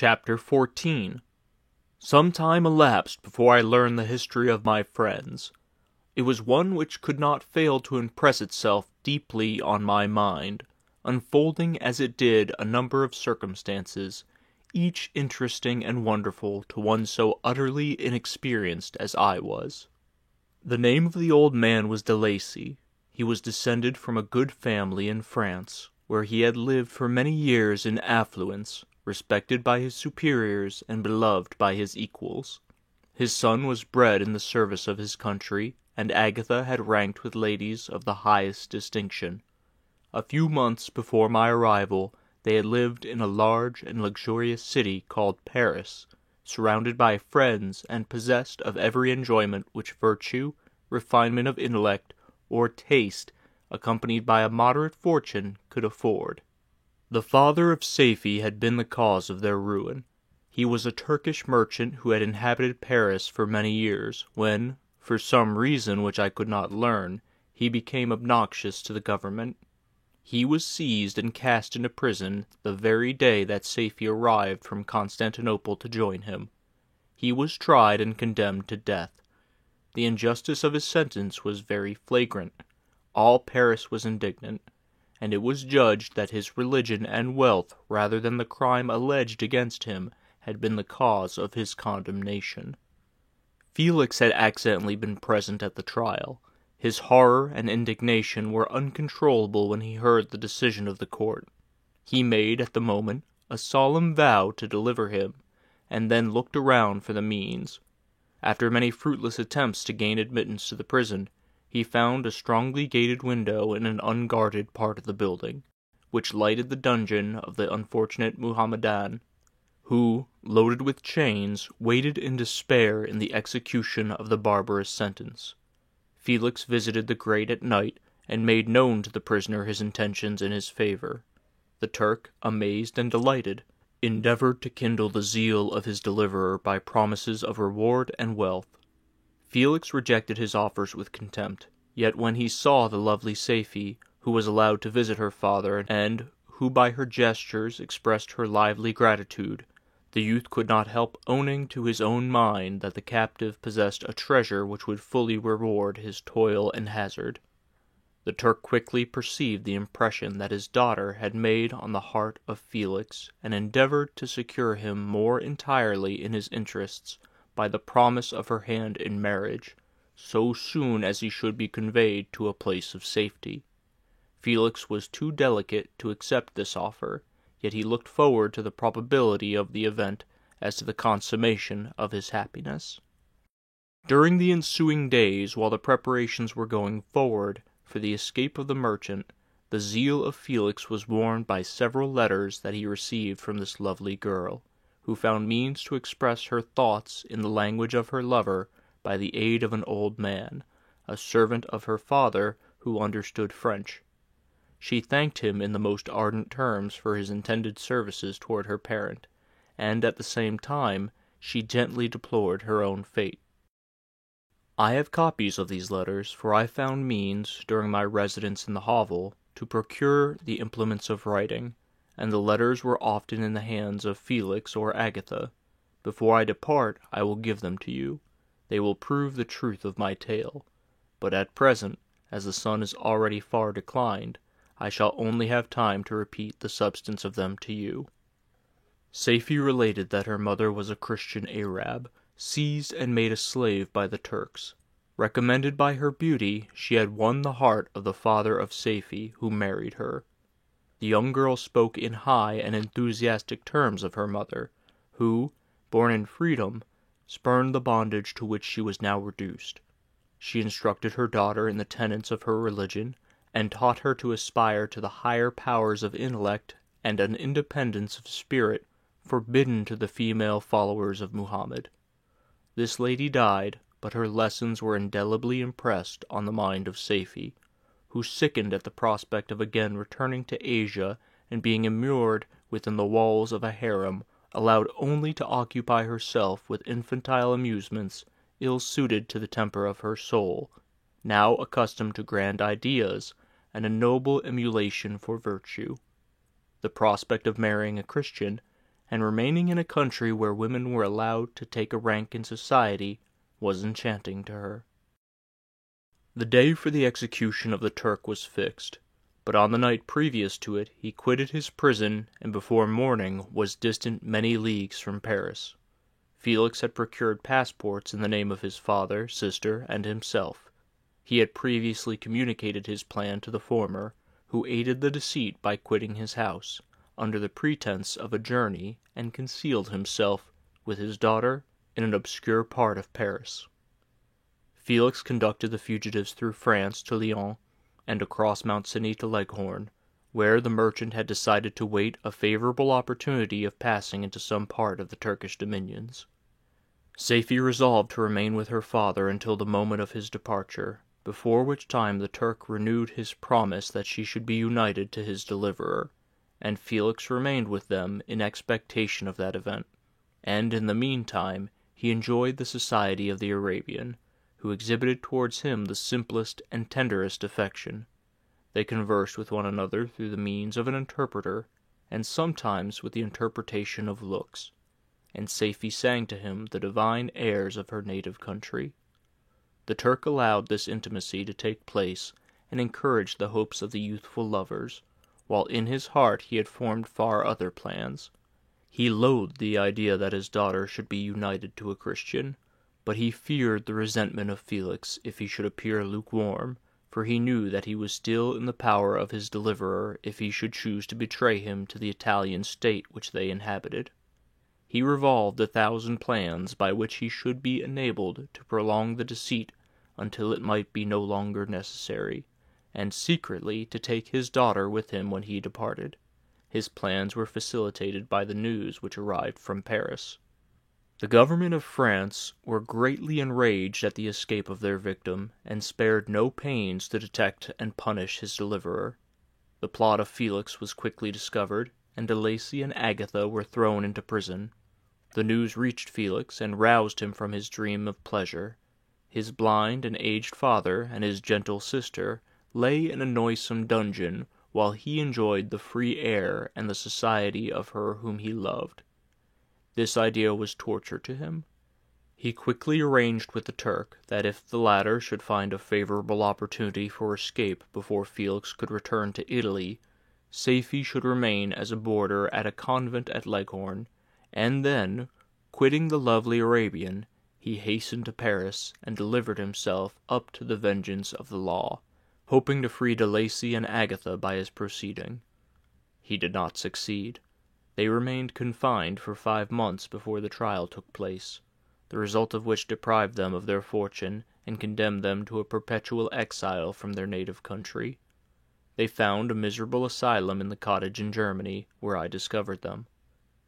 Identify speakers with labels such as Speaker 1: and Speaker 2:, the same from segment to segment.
Speaker 1: Chapter 14. Some time elapsed before I learned the history of my friends. It was one which could not fail to impress itself deeply on my mind, unfolding as it did a number of circumstances, each interesting and wonderful to one so utterly inexperienced as I was. The name of the old man was De Lacy. He was descended from a good family in France, where he had lived for many years in affluence, respected by his superiors and beloved by his equals. His son was bred in the service of his country, and Agatha had ranked with ladies of the highest distinction. A few months before my arrival, they had lived in a large and luxurious city called Paris, surrounded by friends and possessed of every enjoyment which virtue, refinement of intellect, or taste, accompanied by a moderate fortune, could afford. The father of Safie had been the cause of their ruin. He was a Turkish merchant who had inhabited Paris for many years, when, for some reason which I could not learn, he became obnoxious to the government. He was seized and cast into prison the very day that Safie arrived from Constantinople to join him. He was tried and condemned to death. The injustice of his sentence was very flagrant. All Paris was indignant, and it was judged that his religion and wealth, rather than the crime alleged against him, had been the cause of his condemnation. Felix had accidentally been present at the trial. His horror and indignation were uncontrollable when he heard the decision of the court. He made, at the moment, a solemn vow to deliver him, and then looked around for the means. After many fruitless attempts to gain admittance to the prison, he found a strongly gated window in an unguarded part of the building, which lighted the dungeon of the unfortunate Muhammadan, who, loaded with chains, waited in despair in the execution of the barbarous sentence. Felix visited the grate at night, and made known to the prisoner his intentions in his favor. The Turk, amazed and delighted, endeavored to kindle the zeal of his deliverer by promises of reward and wealth. Felix rejected his offers with contempt, yet when he saw the lovely Safie, who was allowed to visit her father, and who by her gestures expressed her lively gratitude, the youth could not help owning to his own mind that the captive possessed a treasure which would fully reward his toil and hazard. The Turk quickly perceived the impression that his daughter had made on the heart of Felix, and endeavored to secure him more entirely in his interests by the promise of her hand in marriage, so soon as he should be conveyed to a place of safety. Felix was too delicate to accept this offer, yet he looked forward to the probability of the event as to the consummation of his happiness. During the ensuing days, while the preparations were going forward for the escape of the merchant, the zeal of Felix was warmed by several letters that he received from this lovely girl, who found means to express her thoughts in the language of her lover by the aid of an old man, a servant of her father, who understood French. She thanked him in the most ardent terms for his intended services toward her parent, and at the same time she gently deplored her own fate. I have copies of these letters, for I found means, during my residence in the hovel, to procure the implements of writing, and the letters were often in the hands of Felix or Agatha. Before I depart, I will give them to you. They will prove the truth of my tale. But at present, as the sun is already far declined, I shall only have time to repeat the substance of them to you. Safie related that her mother was a Christian Arab, seized and made a slave by the Turks. Recommended by her beauty, she had won the heart of the father of Safie, who married her. The young girl spoke in high and enthusiastic terms of her mother, who, born in freedom, spurned the bondage to which she was now reduced. She instructed her daughter in the tenets of her religion, and taught her to aspire to the higher powers of intellect and an independence of spirit forbidden to the female followers of Muhammad. This lady died, but her lessons were indelibly impressed on the mind of Safie, who sickened at the prospect of again returning to Asia and being immured within the walls of a harem, allowed only to occupy herself with infantile amusements ill-suited to the temper of her soul, now accustomed to grand ideas and a noble emulation for virtue. The prospect of marrying a Christian, and remaining in a country where women were allowed to take a rank in society was enchanting to her. The day for the execution of the Turk was fixed, but on the night previous to it he quitted his prison and before morning was distant many leagues from Paris. Felix had procured passports in the name of his father, sister, and himself. He had previously communicated his plan to the former, who aided the deceit by quitting his house, under the pretense of a journey, and concealed himself, with his daughter, in an obscure part of Paris. Felix conducted the fugitives through France to Lyons, and across Mont Cenis to Leghorn, where the merchant had decided to wait a favorable opportunity of passing into some part of the Turkish dominions. Safie resolved to remain with her father until the moment of his departure, before which time the Turk renewed his promise that she should be united to his deliverer, and Felix remained with them in expectation of that event, and in the meantime he enjoyed the society of the Arabian, who exhibited towards him the simplest and tenderest affection. They conversed with one another through the means of an interpreter, and sometimes with the interpretation of looks, and Safie sang to him the divine airs of her native country. The Turk allowed this intimacy to take place, and encouraged the hopes of the youthful lovers, while in his heart he had formed far other plans. He loathed the idea that his daughter should be united to a Christian, but he feared the resentment of Felix if he should appear lukewarm, for he knew that he was still in the power of his deliverer if he should choose to betray him to the Italian state which they inhabited. He revolved 1,000 plans by which he should be enabled to prolong the deceit until it might be no longer necessary, and secretly to take his daughter with him when he departed. His plans were facilitated by the news which arrived from Paris. The government of France were greatly enraged at the escape of their victim, and spared no pains to detect and punish his deliverer. The plot of Felix was quickly discovered, and De Lacy and Agatha were thrown into prison. The news reached Felix, and roused him from his dream of pleasure. His blind and aged father and his gentle sister lay in a noisome dungeon, while he enjoyed the free air and the society of her whom he loved. This idea was torture to him. He quickly arranged with the Turk that if the latter should find a favorable opportunity for escape before Felix could return to Italy, Safie should remain as a boarder at a convent at Leghorn, and then, quitting the lovely Arabian, he hastened to Paris and delivered himself up to the vengeance of the law, hoping to free De Lacy and Agatha by his proceeding. He did not succeed. They remained confined for 5 months before the trial took place, the result of which deprived them of their fortune and condemned them to a perpetual exile from their native country. They found a miserable asylum in the cottage in Germany, where I discovered them.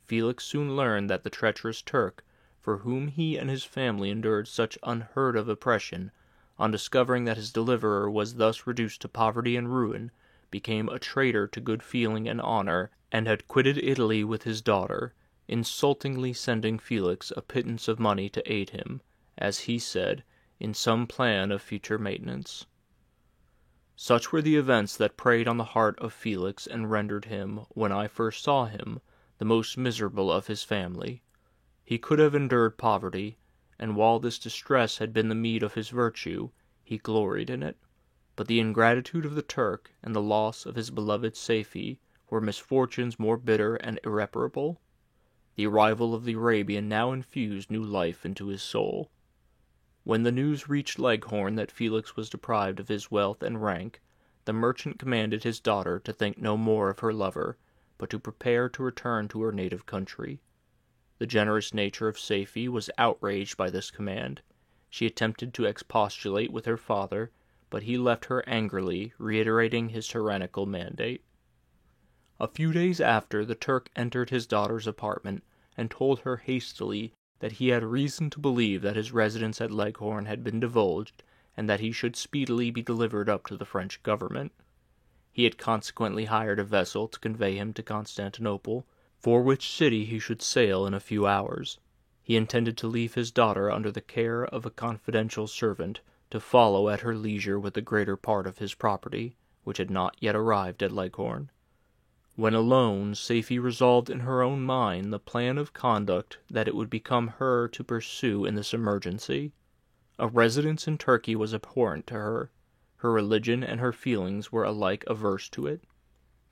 Speaker 1: Felix soon learned that the treacherous Turk, for whom he and his family endured such unheard-of oppression, on discovering that his deliverer was thus reduced to poverty and ruin, became a traitor to good feeling and honor, and had quitted Italy with his daughter, insultingly sending Felix a pittance of money to aid him, as he said, in some plan of future maintenance. Such were the events that preyed on the heart of Felix and rendered him, when I first saw him, the most miserable of his family. He could have endured poverty, and while this distress had been the meed of his virtue, he gloried in it. But the ingratitude of the Turk and the loss of his beloved Safie were misfortunes more bitter and irreparable. The arrival of the Arabian now infused new life into his soul. When the news reached Leghorn that Felix was deprived of his wealth and rank, the merchant commanded his daughter to think no more of her lover, but to prepare to return to her native country. The generous nature of Safie was outraged by this command. She attempted to expostulate with her father, but he left her angrily, reiterating his tyrannical mandate. A few days after, the Turk entered his daughter's apartment, and told her hastily that he had reason to believe that his residence at Leghorn had been divulged, and that he should speedily be delivered up to the French government. He had consequently hired a vessel to convey him to Constantinople, for which city he should sail in a few hours. He intended to leave his daughter under the care of a confidential servant, to follow at her leisure with the greater part of his property, which had not yet arrived at Leghorn. When alone, Safie resolved in her own mind the plan of conduct that it would become her to pursue in this emergency. A residence in Turkey was abhorrent to her. Her religion and her feelings were alike averse to it.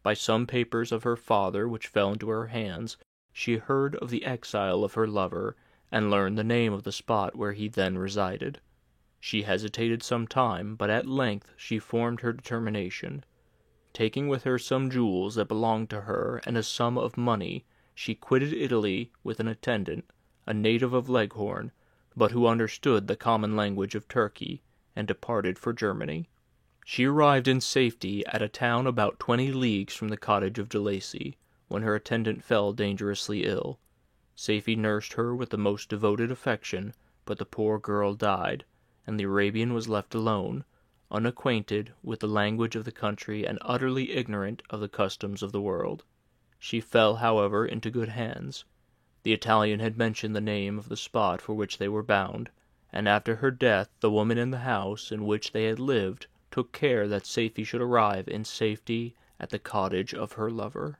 Speaker 1: By some papers of her father which fell into her hands, she heard of the exile of her lover, and learned the name of the spot where he then resided. She hesitated some time, but at length she formed her determination. Taking with her some jewels that belonged to her and a sum of money, she quitted Italy with an attendant, a native of Leghorn, but who understood the common language of Turkey, and departed for Germany. She arrived in safety at a town about 20 leagues from the cottage of De Lacy, when her attendant fell dangerously ill. Safie nursed her with the most devoted affection, but the poor girl died, and the Arabian was left alone, unacquainted with the language of the country and utterly ignorant of the customs of the world. She fell, however, into good hands. The Italian had mentioned the name of the spot for which they were bound, and after her death the woman in the house in which they had lived took care that Safie should arrive in safety at the cottage of her lover.